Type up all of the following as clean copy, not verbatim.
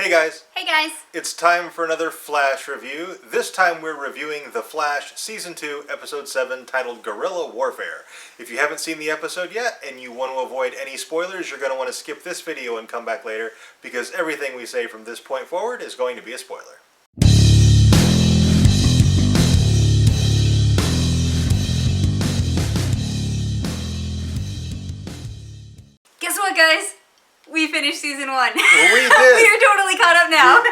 Hey guys, Hey guys! it's time for another Flash review. This time we're reviewing The Flash Season 2, Episode 7, titled Guerrilla Warfare. If you haven't seen the episode yet and you want to avoid any spoilers, you're going to want to skip this video and come back later because everything we say from this point forward is going to be a spoiler. Guess what, guys? We finished season 1. We did. We are totally caught up now.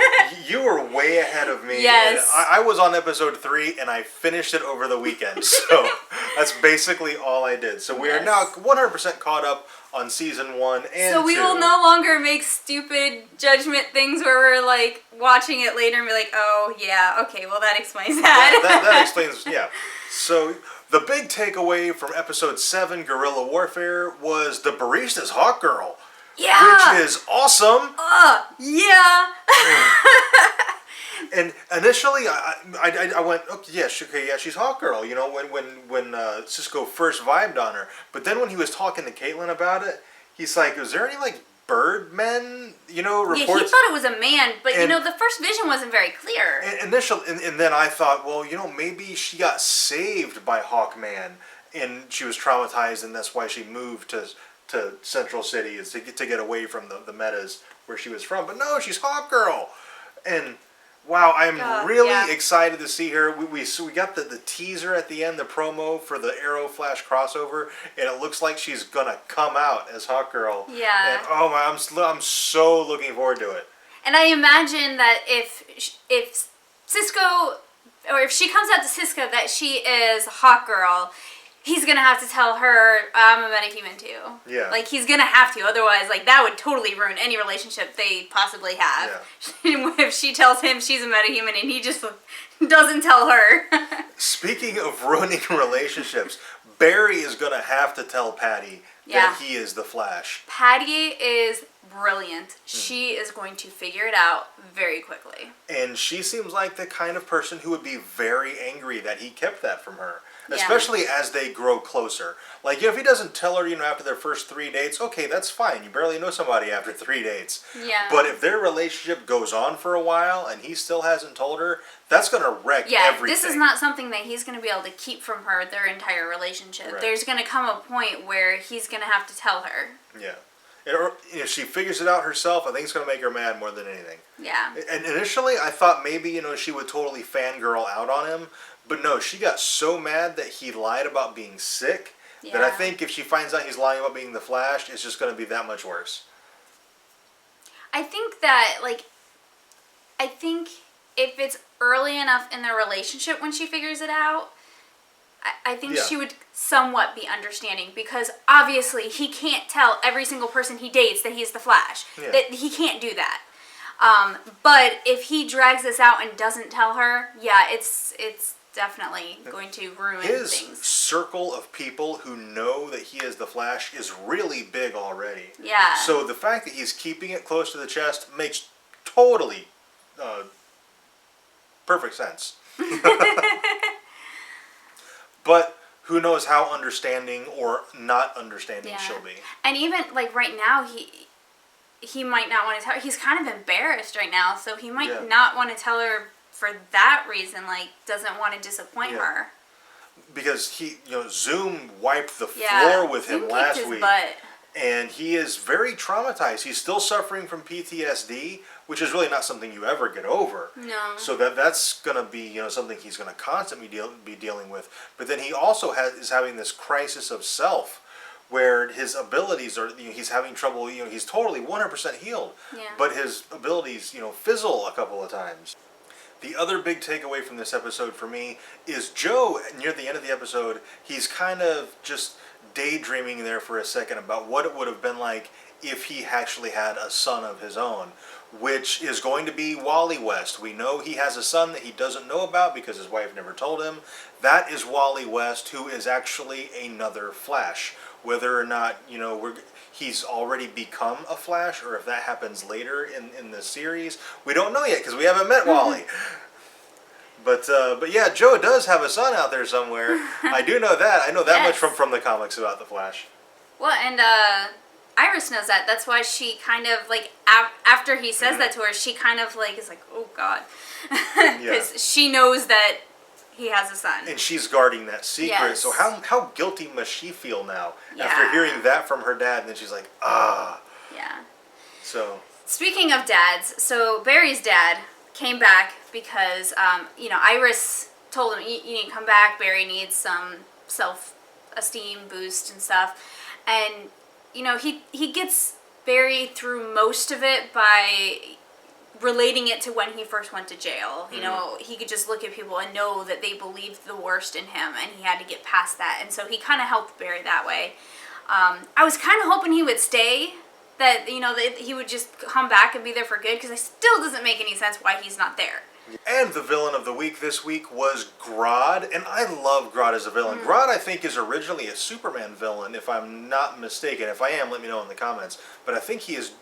You were way ahead of me. Yes. I was on episode 3 and I finished it over the weekend. So that's basically all I did. So we are now 100% caught up on season 1 and 2. So we will no longer make stupid judgment things where we're like watching it later and be like, oh yeah, okay, well that explains that. That explains, yeah. So the big takeaway from episode 7, Guerrilla Warfare, was the barista's hot girl. Yeah. Which is awesome. Yeah. And initially, I went, okay, yeah, she's hot girl. You know, when Cisco first vibed on her. But then when he was talking to Caitlin about it, he's like, "Is there any like birdmen? You know, reports?" Yeah, he thought it was a man, but you know, the first vision wasn't very clear. And then I thought, well, you know, maybe she got saved by Hawkman, and she was traumatized, and that's why she moved to Central City is to get away from the metas where she was from. But no, she's Hawkgirl. And wow, I'm really excited to see her. We got the teaser at the end, the promo for the Arrow Flash crossover, and it looks like she's gonna come out as Hawkgirl. Yeah. And oh my, I'm so looking forward to it. And I imagine that if Cisco, or if she comes out to Cisco that she is Hawkgirl, he's gonna have to tell her, I'm a metahuman too. Yeah. Like, he's gonna have to, otherwise, like, that would totally ruin any relationship they possibly have. Yeah. If she tells him she's a metahuman and he just doesn't tell her. Speaking of ruining relationships, Barry is gonna have to tell Patty that he is the Flash. Patty is brilliant. She is going to figure it out very quickly. And she seems like the kind of person who would be very angry that he kept that from her. Especially as they grow closer. Like, you know, if he doesn't tell her, you know, after their first 3 dates, okay, that's fine. You barely know somebody after 3 dates. Yeah. But if their relationship goes on for a while and he still hasn't told her, that's going to wreck everything. This is not something that he's going to be able to keep from her their entire relationship. Right. There's going to come a point where he's going to have to tell her. Yeah. Or if she figures it out herself, I think it's going to make her mad more than anything. Yeah. And initially, I thought maybe, you know, she would totally fangirl out on him. But no, she got so mad that he lied about being sick that I think if she finds out he's lying about being the Flash, it's just going to be that much worse. I think that, like, if it's early enough in their relationship when she figures it out, I think she would somewhat be understanding, because obviously he can't tell every single person he dates that he's the Flash. Yeah. That he can't do that. But if he drags this out and doesn't tell her, it's definitely going to ruin things. His circle of people who know that he is the Flash is really big already. Yeah. So the fact that he's keeping it close to the chest makes totally perfect sense. But who knows how understanding or not understanding she'll be. And even, like, right now, he might not want to tell her. He's kind of embarrassed right now, so he might not want to tell her for that reason, like, doesn't want to disappoint her. Because he, you know, Zoom wiped the floor with him last week. And he is very traumatized. He's still suffering from PTSD, which is really not something you ever get over. No. So that's going to be, you know, something he's going to constantly be dealing with. But then he also is having this crisis of self, where his abilities are, you know, he's having trouble, you know, he's totally 100% healed. Yeah. But his abilities, you know, fizzle a couple of times. The other big takeaway from this episode for me is Joe, near the end of the episode, he's kind of just daydreaming there for a second about what it would have been like if he actually had a son of his own, which is going to be Wally West. We know he has a son that he doesn't know about because his wife never told him. That is Wally West, who is actually another Flash. Whether or not, you know, he's already become a Flash, or if that happens later in the series, we don't know yet because we haven't met Wally. But yeah, Joe does have a son out there somewhere. I do know that. I know that much from the comics about the Flash. Well, and Iris knows that. That's why she kind of like after he says that to her, she kind of like is like, oh God, because she knows that he has a son, and she's guarding that secret. Yes. So how guilty must she feel now Yeah. after hearing that from her dad? And then she's like, ah. Yeah. So speaking of dads, so Barry's dad came back because Iris told him you need to come back. Barry needs some self-esteem boost and stuff, and he gets Barry through most of it by relating it to when he first went to jail. He could just look at people and know that they believed the worst in him, and he had to get past that. And so he kind of helped Barry that way. I was kind of hoping he would stay, that that he would just come back and be there for good, because it still doesn't make any sense why he's not there. And the villain of the week this week was Grodd, and I love Grodd as a villain. Grodd, I think, is originally a Superman villain, if I'm not mistaken. If I am, let me know in the comments. But I think he is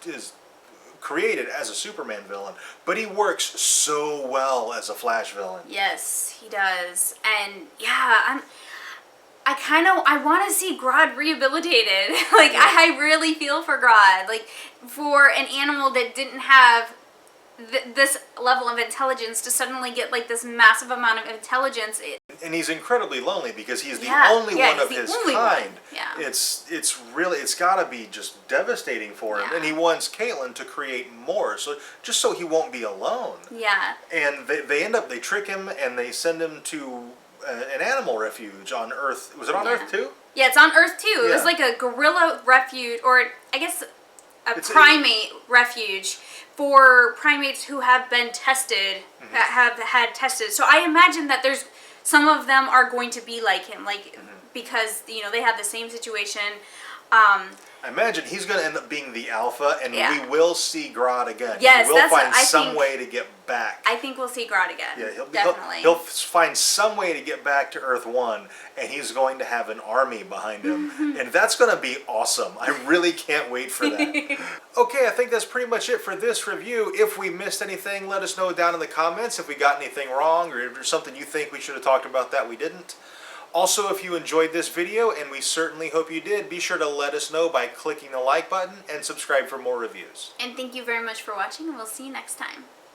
created as a Superman villain, but he works so well as a Flash villain. Yes, he does. And yeah, I want to see Grodd rehabilitated. Like, I really feel for Grodd. Like, for an animal that didn't have this level of intelligence to suddenly get like this massive amount of intelligence. And he's incredibly lonely because he's the only one of his kind. Yeah. It's gotta be just devastating for him. Yeah. And he wants Caitlin to create more, just so he won't be alone. Yeah. And they trick him and they send him to an animal refuge on Earth. Was it on Earth too? Yeah, it's on Earth too. It Yeah. was like a gorilla refuge, or I guess it's primate refuge for primates who have been tested, that have had tested. So I imagine that there's some of them are going to be like him, because they have the same situation. I imagine he's going to end up being the alpha, and we will see Grodd again. Yes, he will find some way to get back. I think we'll see Grodd again. Yeah, definitely. He'll find some way to get back to Earth 1, and he's going to have an army behind him. And that's going to be awesome. I really can't wait for that. Okay, I think that's pretty much it for this review. If we missed anything, let us know down in the comments. If we got anything wrong, or if there's something you think we should have talked about that we didn't. Also, if you enjoyed this video, and we certainly hope you did, be sure to let us know by clicking the like button and subscribe for more reviews. And thank you very much for watching, and we'll see you next time.